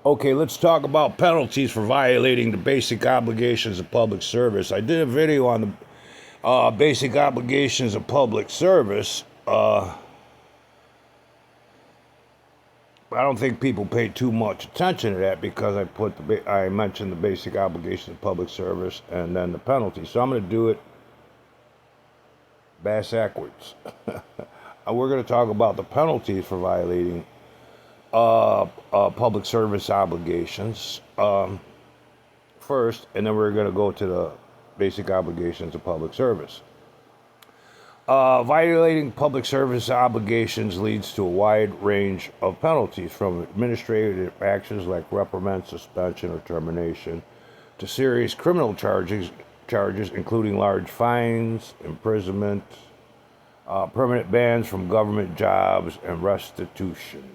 Okay, let's talk about penalties for violating the basic obligations of public service. I did a video on the basic obligations of public service. I don't think people pay too much attention to that because I mentioned the basic obligations of public service and then the penalties. So I'm going to do it backwards. We're going to talk about the penalties for violating public service obligations first, and then we're going to go to the basic obligations of public service. Violating public service obligations leads to a wide range of penalties, from administrative actions like reprimand, suspension, or termination, to serious criminal charges including large fines, imprisonment, permanent bans from government jobs, and restitution.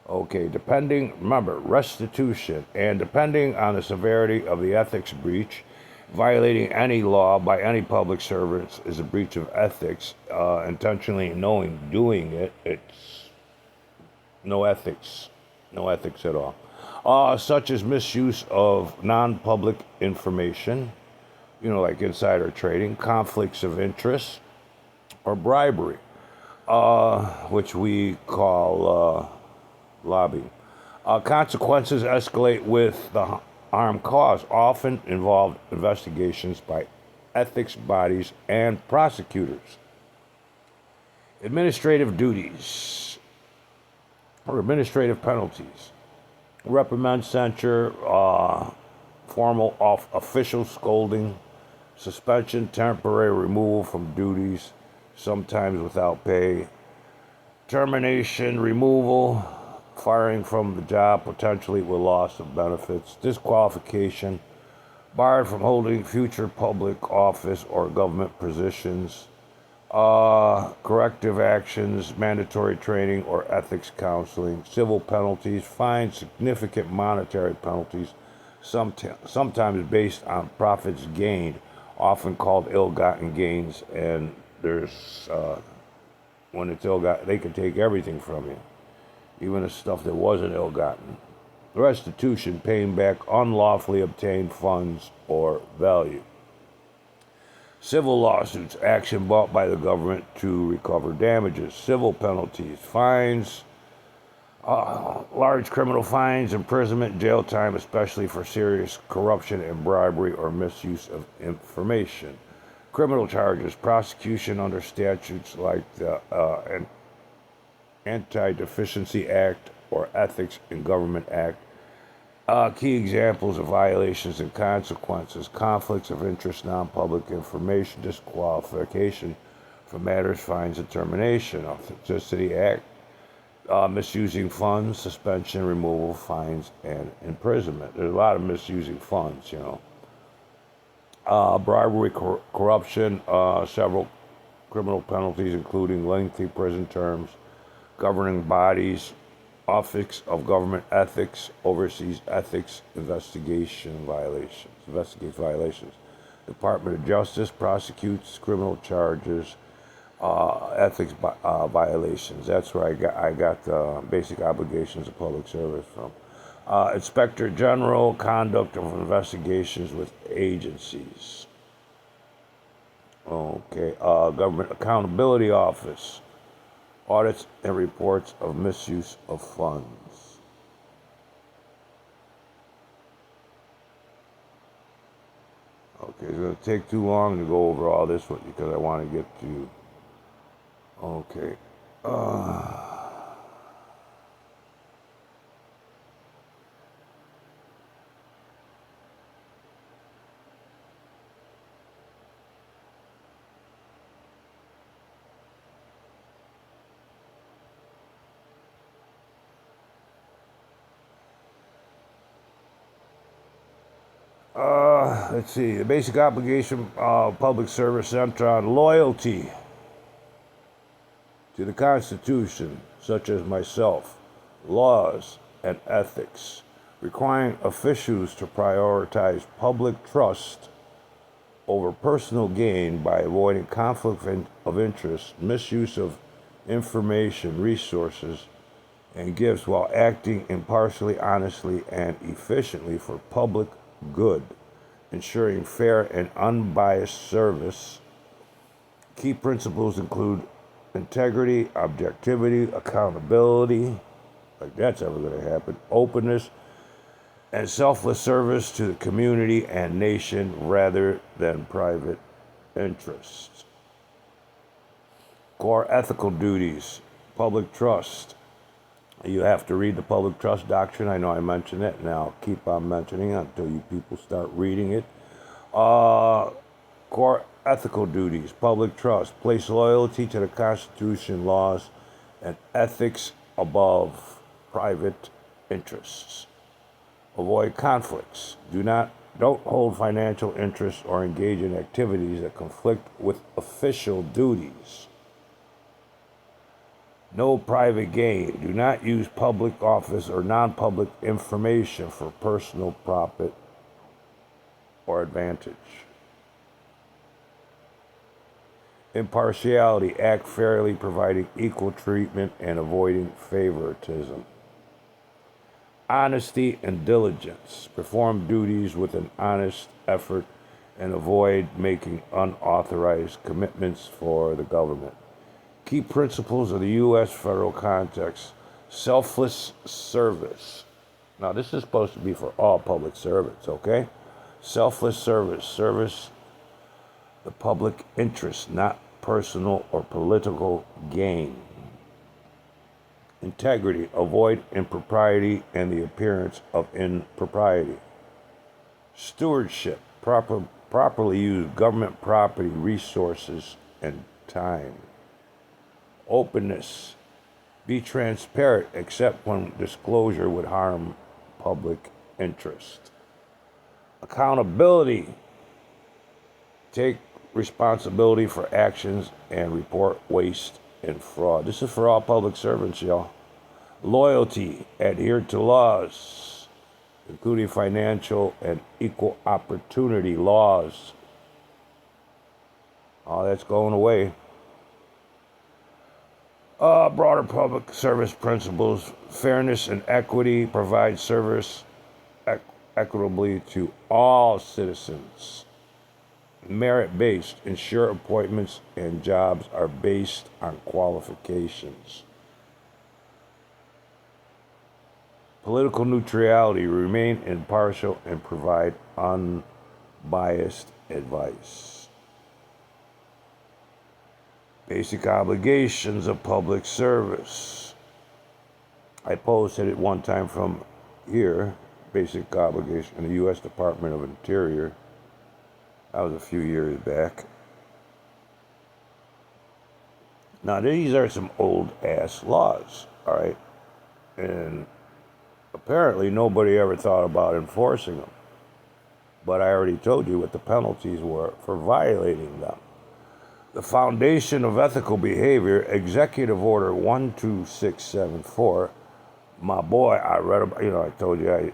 Okay, remember, restitution, and depending on the severity of the ethics breach, violating any law by any public servant is a breach of ethics. Intentionally knowing doing it, it's no ethics at all. Such as misuse of non-public information, like insider trading, conflicts of interest, or bribery, which we call lobbying. Consequences escalate with the harm caused, often involve investigations by ethics bodies and prosecutors. Administrative duties or administrative penalties: reprimand, censure, formal official scolding, suspension, temporary removal from duties, sometimes without pay, termination, removal, firing from the job, potentially with loss of benefits, disqualification, barred from holding future public office or government positions, corrective actions, mandatory training or ethics counseling, civil penalties, fines, significant monetary penalties, sometimes based on profits gained, often called ill-gotten gains, and there's when it's ill-gotten, they can take everything from you, even the stuff that wasn't ill-gotten. Restitution, paying back unlawfully obtained funds or value. Civil lawsuits, action brought by the government to recover damages. Civil penalties, fines, large criminal fines, imprisonment, jail time, especially for serious corruption and bribery or misuse of information. Criminal charges, prosecution under statutes like the Anti-Deficiency Act or Ethics in Government Act. Key examples of violations and consequences: conflicts of interest, non-public information, disqualification for matters, fines, and termination. Authenticity Act, misusing funds, suspension, removal, fines, and imprisonment. There's a lot of misusing funds, bribery, corruption, several criminal penalties, including lengthy prison terms. Governing bodies, Office of Government Ethics oversees ethics investigates violations. Department of Justice prosecutes criminal charges, ethics violations. That's where I got the basic obligations of public service from. Inspector General, conduct of investigations with agencies. Okay, Government Accountability Office, audits and reports of misuse of funds. Okay, it's going to take too long to go over all this one because I want to get to. Okay. Let's see. The basic obligation of public service center on loyalty to the Constitution, such as myself, laws, and ethics, requiring officials to prioritize public trust over personal gain by avoiding conflict of interest, misuse of information, resources, and gifts while acting impartially, honestly, and efficiently for public good, ensuring fair and unbiased service. Key principles include integrity, objectivity, accountability, like that's ever going to happen, openness, and selfless service to the community and nation rather than private interests. Core ethical duties, public trust. You have to read the public trust doctrine. I know I mentioned it, and I'll keep on mentioning it until you people start reading it. Core ethical duties, public trust. Place loyalty to the Constitution, laws, and ethics above private interests. Avoid conflicts. Don't hold financial interests or engage in activities that conflict with official duties. No private gain. Do not use public office or non-public information for personal profit or advantage. Impartiality. Act fairly, providing equal treatment and avoiding favoritism. Honesty and diligence. Perform duties with an honest effort and avoid making unauthorized commitments for the government. Key principles of the U.S. federal context. Selfless service. Now, this is supposed to be for all public servants, okay? Selfless service. Service the public interest, not personal or political gain. Integrity. Avoid impropriety and the appearance of impropriety. Stewardship. Properly use government property, resources, and time. Openness. Be transparent except when disclosure would harm public interest. Accountability. Take responsibility for actions and report waste and fraud. This is for all public servants, y'all. Loyalty. Adhere to laws, including financial and equal opportunity laws. All that's going away. Broader public service principles. Fairness and equity. Provide service equitably to all citizens. Merit-based. Ensure appointments and jobs are based on qualifications. Political neutrality. Remain impartial and provide unbiased advice. Basic obligations of public service. I posted it one time from here. Basic obligation in the U.S. Department of Interior. That was a few years back. Now, these are some old-ass laws, all right? And apparently nobody ever thought about enforcing them. But I already told you what the penalties were for violating them. The foundation of ethical behavior, Executive Order 12674. My boy, I read about, I told you I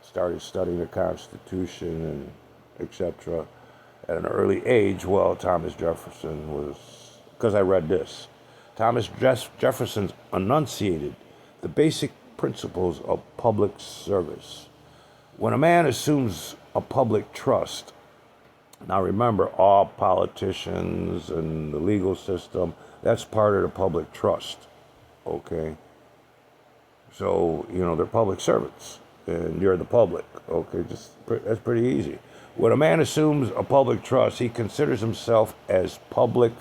started studying the Constitution and etc. at an early age. Well, Thomas Jefferson was, because I read this. Thomas Jefferson enunciated the basic principles of public service. When a man assumes a public trust, now remember, all politicians and the legal system, that's part of the public trust, okay? So, they're public servants, and you're the public, okay? That's pretty easy. When a man assumes a public trust, he considers himself as public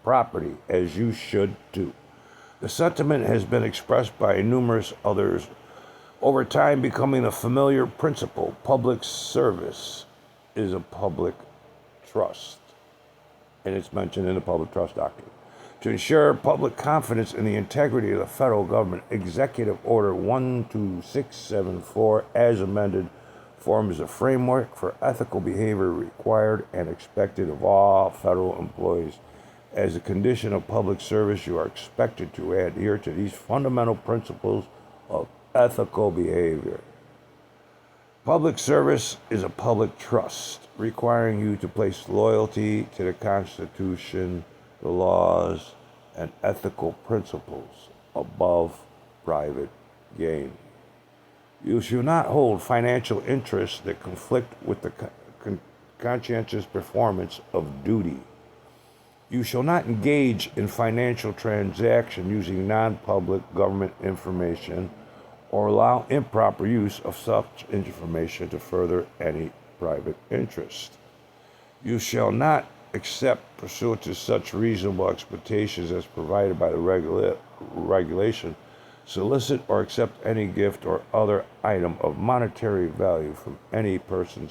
property, as you should do. The sentiment has been expressed by numerous others, over time becoming a familiar principle. Public service is a public trust, and it's mentioned in the public trust doctrine. To ensure public confidence in the integrity of the federal government, Executive Order 12674, as amended, forms a framework for ethical behavior required and expected of all federal employees. As a condition of public service, you are expected to adhere to these fundamental principles of ethical behavior. Public service is a public trust, requiring you to place loyalty to the Constitution, the laws, and ethical principles above private gain. You shall not hold financial interests that conflict with the conscientious performance of duty. You shall not engage in financial transaction using non-public government information or allow improper use of such information to further any private interest. You shall not accept, pursuant to such reasonable expectations as provided by the regulation, solicit or accept any gift or other item of monetary value from any person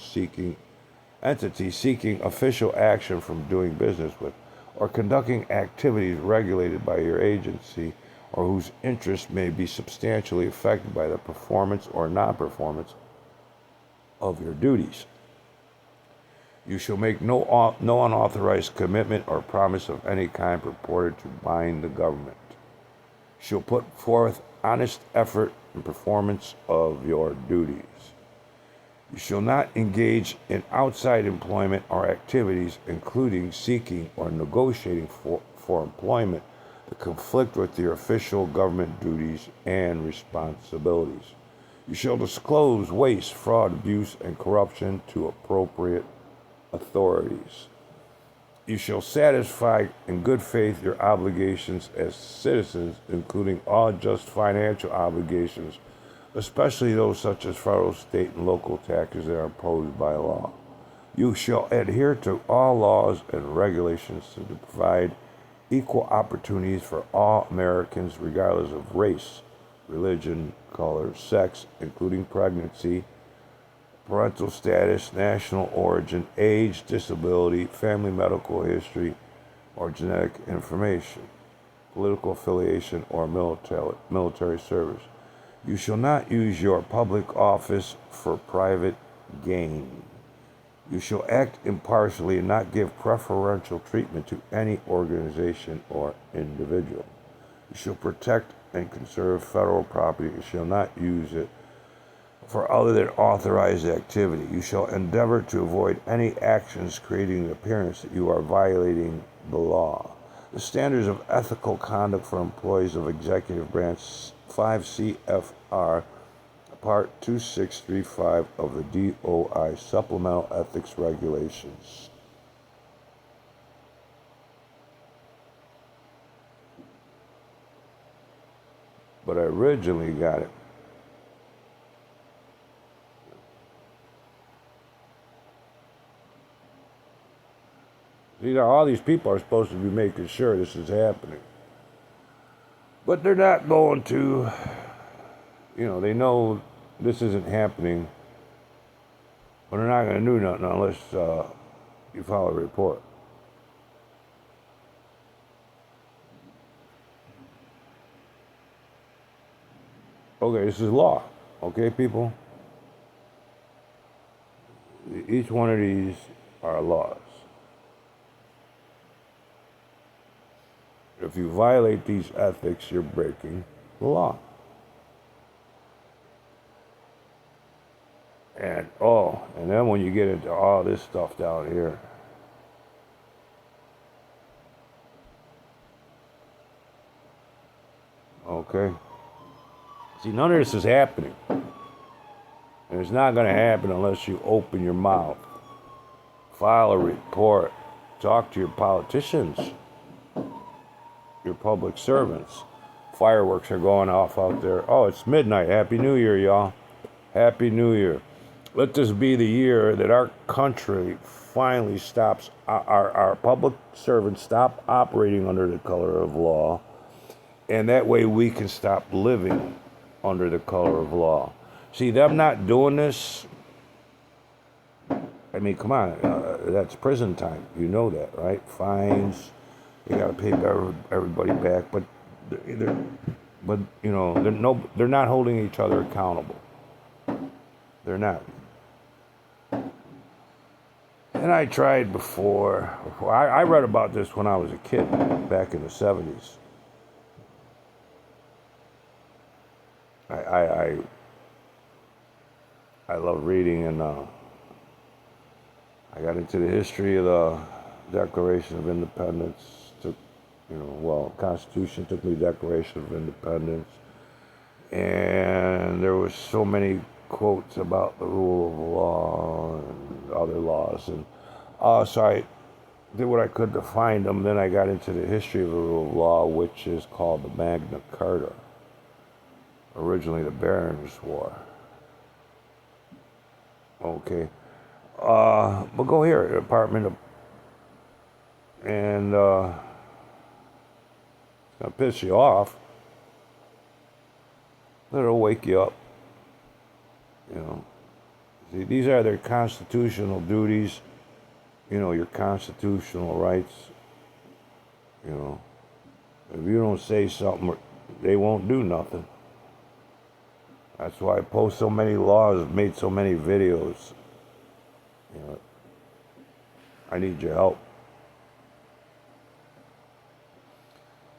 entity seeking official action from doing business with, or conducting activities regulated by your agency, or whose interests may be substantially affected by the performance or non-performance of your duties. You shall make no unauthorized commitment or promise of any kind purported to bind the government. You shall put forth honest effort in performance of your duties. You shall not engage in outside employment or activities, including seeking or negotiating for employment, that conflict with your official government duties and responsibilities. You shall disclose waste, fraud, abuse, and corruption to appropriate authorities. You shall satisfy in good faith your obligations as citizens, including all just financial obligations, especially those such as federal, state, and local taxes that are imposed by law. You shall adhere to all laws and regulations to provide equal opportunities for all Americans, regardless of race, religion, color, sex, including pregnancy, parental status, national origin, age, disability, family medical history, or genetic information, political affiliation, or military service. You shall not use your public office for private gain. You shall act impartially and not give preferential treatment to any organization or individual. You shall protect and conserve federal property. You shall not use it for other than authorized activity. You shall endeavor to avoid any actions creating the appearance that you are violating the law. The standards of ethical conduct for employees of executive branch 5 CFR Part 2635 of the DOI Supplemental Ethics Regulations. But I originally got it. See, now all these people are supposed to be making sure this is happening. But they're not going to, they know this isn't happening, but they're not going to do nothing unless you file a report. Okay, this is law. Okay, people? Each one of these are laws. If you violate these ethics, you're breaking the law. And then when you get into all this stuff down here, okay? See, none of this is happening. And it's not going to happen unless you open your mouth, file a report, talk to your politicians, your public servants. Fireworks are going off out there. Oh, it's midnight. Happy New Year, y'all. Happy New Year. Let this be the year that our country finally stops, our public servants stop operating under the color of law, and that way we can stop living under the color of law. See, them not doing this, I mean, come on, that's prison time. You know that, right? Fines, you got to pay everybody back, but they're not holding each other accountable. They're not. And I tried before. I read about this when I was a kid, back in the 70s. I love reading, and I got into the history of the Declaration of Independence. Constitution took me Declaration of Independence. and there was so many quotes about the rule of law and other laws, and so I did what I could to find them. Then I got into the history of the rule of law, which is called the Magna Carta, originally the Barons' War. Okay, but go here, Department of, and it's gonna piss you off. It'll wake you up. You know, see, these are their constitutional duties. You know, your constitutional rights. You know, if you don't say something, they won't do nothing. That's why I post so many laws, made so many videos. You know, I need your help.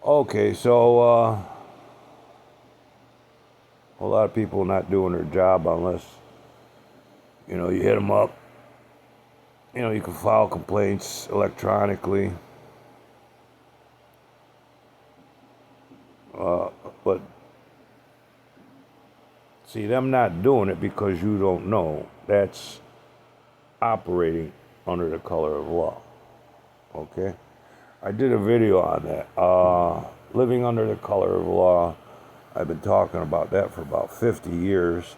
Okay, so a lot of people not doing their job unless, you know, you hit them up. You know, you can file complaints electronically. But see, them not doing it because you don't know, that's operating under the color of law. Okay? I did a video on that. Living under the color of law. I've been talking about that for about 50 years.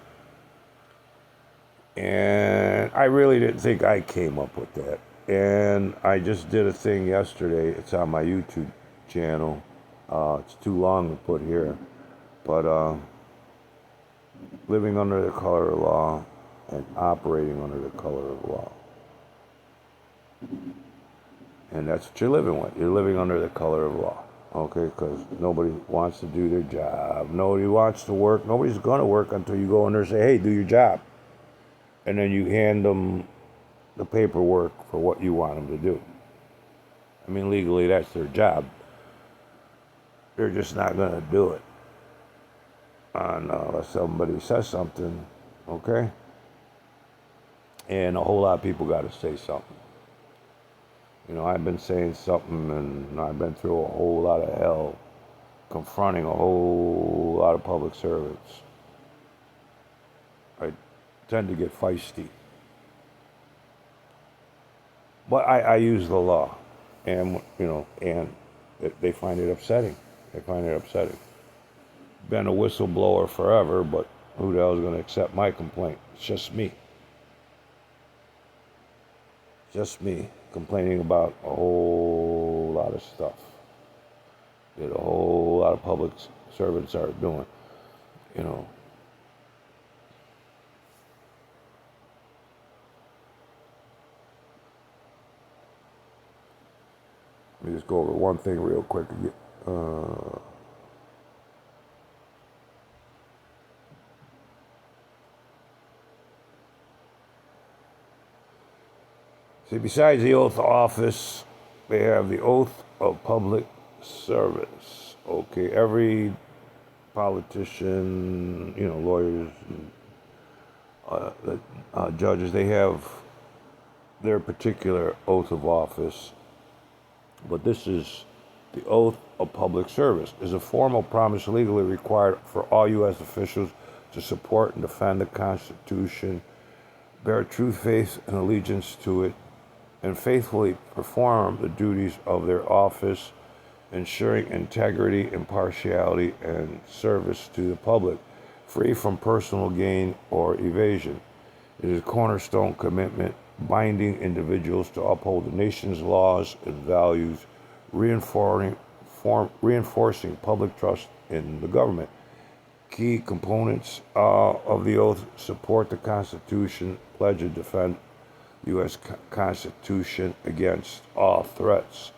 And I really didn't think I came up with that. And I just did a thing yesterday. It's on my YouTube channel. It's too long to put here. But living under the color of law and operating under the color of law. And that's what you're living with. You're living under the color of law. Okay, because nobody wants to do their job. Nobody wants to work. Nobody's going to work until you go in there and say, hey, do your job. And then you hand them the paperwork for what you want them to do. I mean, legally, that's their job. They're just not going to do it unless somebody says something, okay? And a whole lot of people got to say something. You know, I've been saying something, and I've been through a whole lot of hell confronting a whole lot of public servants. I tend to get feisty. But I use the law, and, you know, and they find it upsetting. They find it upsetting. Been a whistleblower forever, but who the hell is going to accept my complaint? It's just me. Just me complaining about a whole lot of stuff that a whole lot of public servants are doing, you know. Let me just go over one thing real quick. See, besides the oath of office, they have the oath of public service. Okay, every politician, you know, lawyers, judges, they have their particular oath of office. But this is the oath of public service. Is a formal promise legally required for all U.S. officials to support and defend the Constitution, bear true faith and allegiance to it, and faithfully perform the duties of their office, ensuring integrity, impartiality, and service to the public, free from personal gain or evasion. It is a cornerstone commitment binding individuals to uphold the nation's laws and values, reinforcing public trust in the government. Key components of the oath: support the Constitution, pledge to defend the U.S. Constitution against all threats.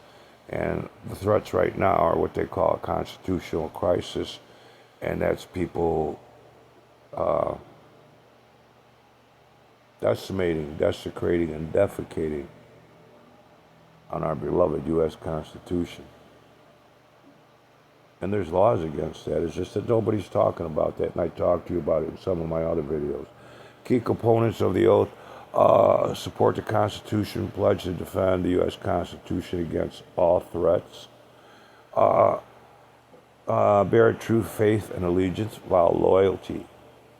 And the threats right now are what they call a constitutional crisis, and that's people decimating, desecrating, and defecating on our beloved U.S. Constitution. And there's laws against that. It's just that nobody's talking about that, and I talked to you about it in some of my other videos. Key components of the oath: support the Constitution, pledge to defend the U.S. Constitution against all threats. Bear true faith and allegiance while loyalty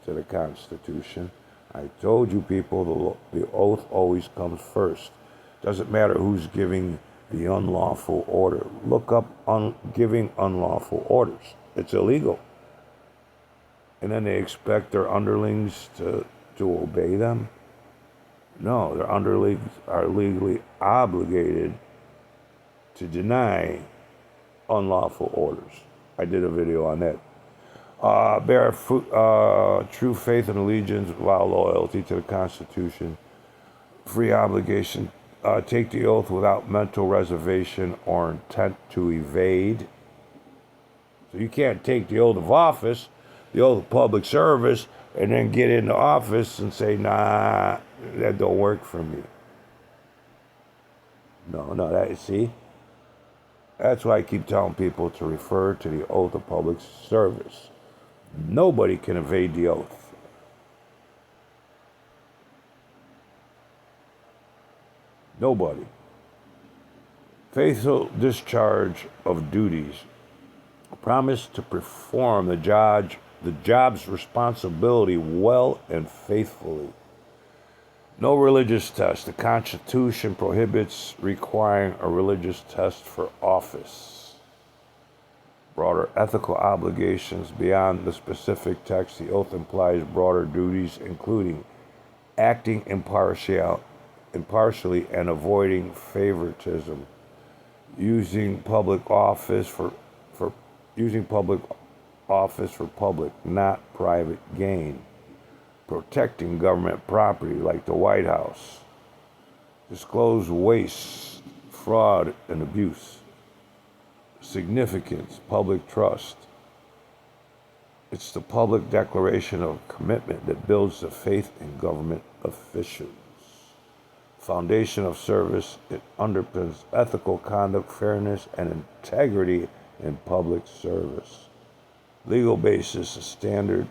to the Constitution. I told you people, the oath always comes first. Doesn't matter who's giving the unlawful order. Look up giving unlawful orders. It's illegal. And then they expect their underlings to obey them? No, their underlings are legally obligated to deny unlawful orders. I did a video on that. Bear true faith and allegiance while loyalty to the Constitution. Free obligation. Take the oath without mental reservation or intent to evade. So you can't take the oath of office, the oath of public service, and then get into office and say, nah, that don't work for me. No, see? That's why I keep telling people to refer to the oath of public service. Nobody can evade the oath. Nobody. Faithful discharge of duties. Promise to perform the job's responsibility well and faithfully. No religious test. The Constitution prohibits requiring a religious test for office. Broader ethical obligations beyond the specific text. The oath implies broader duties, including acting impartially and avoiding favoritism, using public office for public, not private gain, protecting government property like the White House, disclose waste, fraud, and abuse, significance, public trust. It's the public declaration of commitment that builds the faith in government officials. Foundation of service, it underpins ethical conduct, fairness, and integrity in public service. Legal basis, a standard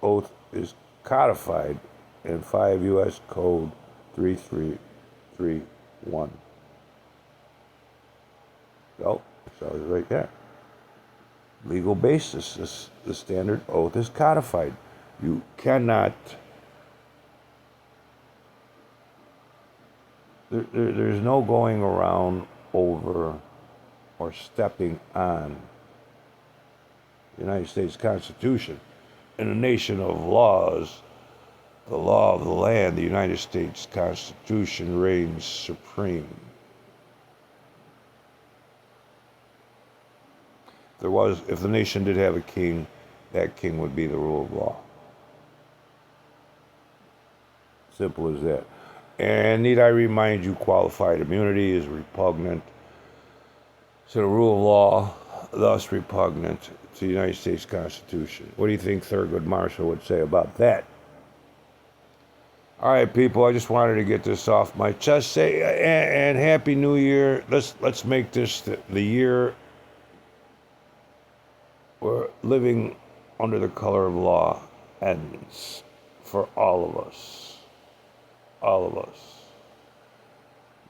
oath is codified in 5 U.S. Code 3331. So it's right there. Legal basis, the standard oath is codified. You cannot, there's no going around over or stepping on the United States Constitution. In a nation of laws, the law of the land, the United States Constitution reigns supreme. If the nation did have a king, that king would be the rule of law. Simple as that. And need I remind you, qualified immunity is repugnant to the rule of law, thus repugnant to the United States Constitution. What do you think Thurgood Marshall would say about that? All right, people, I just wanted to get this off my chest. And Happy New Year. Let's make this the year where living under the color of law ends for all of us. All of us.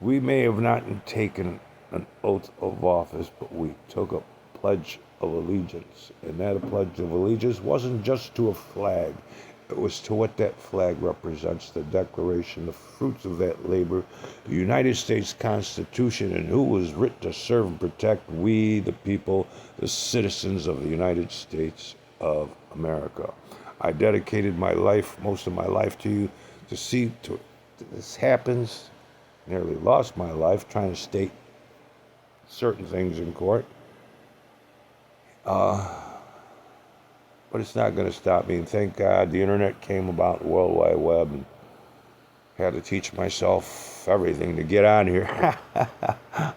We may have not taken an oath of office, but we took a pledge of allegiance. And that pledge of allegiance wasn't just to a flag. It was to what that flag represents, the Declaration, the fruits of that labor, the United States Constitution, and who was written to serve and protect we, the people, the citizens of the United States of America. I dedicated my life, most of my life, to you, to see this happens. Nearly lost my life trying to state certain things in court. But it's not going to stop me. And thank God the internet came about, the World Wide Web, and had to teach myself everything to get on here.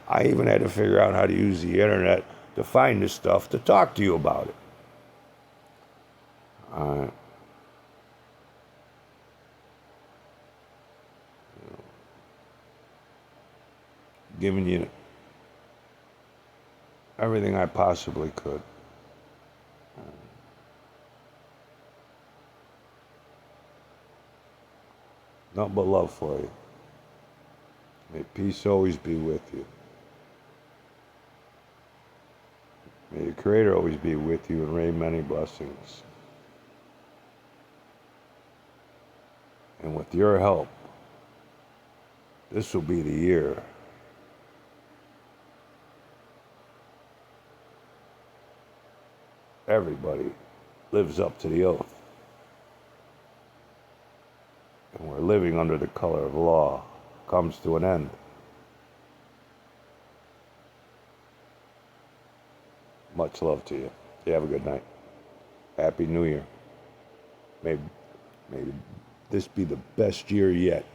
I even had to figure out how to use the internet to find this stuff to talk to you about it. Giving you everything I possibly could. Nothing but love for you. May peace always be with you. May your Creator always be with you and rain many blessings. And with your help, this will be the year everybody lives up to the oath. And we're living under the color of law comes to an end. Much love to you. You have a good night. Happy New Year. May this be the best year yet.